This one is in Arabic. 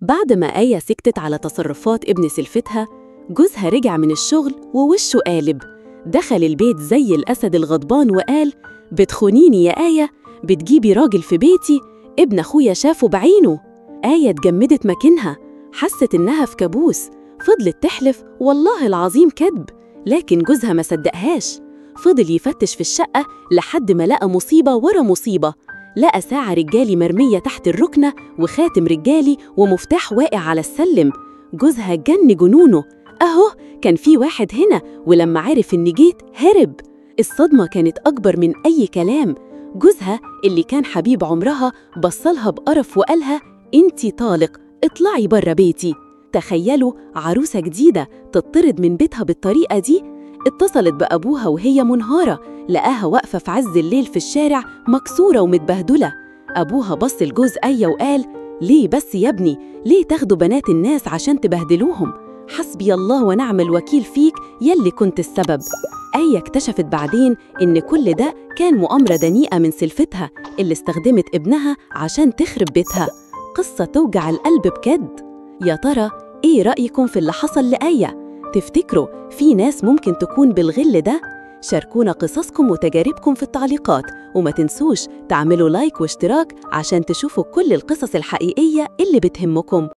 بعد ما آية سكتت على تصرفات ابن سلفتها، جوزها رجع من الشغل ووشه قالب. دخل البيت زي الأسد الغضبان وقال: بتخونيني يا آية، بتجيبي راجل في بيتي، ابن أخويا شافه بعينه. آية اتجمدت مكانها، حست إنها في كابوس، فضلت تحلف والله العظيم كذب، لكن جوزها ما صدقهاش. فضل يفتش في الشقة لحد ما لقى مصيبة ورا مصيبة. لقى ساعة رجالي مرمية تحت الركنة، وخاتم رجالي، ومفتاح واقع على السلم. جوزها جن جنونه، أهو كان في واحد هنا، ولما عرف إني جيت هرب. الصدمة كانت أكبر من أي كلام. جوزها اللي كان حبيب عمرها بصلها بقرف وقالها: انتي طالق، اطلعي برا بيتي. تخيلوا عروسة جديدة تطرد من بيتها بالطريقة دي. اتصلت بأبوها وهي منهارة، لقاها واقفة في عز الليل في الشارع مكسورة ومتبهدلة. أبوها بص لجوز آية وقال: ليه بس يا ابني؟ ليه تاخدوا بنات الناس عشان تبهدلوهم؟ حسبي الله ونعم الوكيل فيك يلي كنت السبب. آية اكتشفت بعدين إن كل ده كان مؤامرة دنيئة من سلفتها اللي استخدمت ابنها عشان تخرب بيتها. قصة توجع القلب بجد. يا ترى إيه رأيكم في اللي حصل لآية؟ تفتكروا في ناس ممكن تكون بالغل ده؟ شاركونا قصصكم وتجاربكم في التعليقات، وما تنسوش تعملوا لايك واشتراك عشان تشوفوا كل القصص الحقيقية اللي بتهمكم.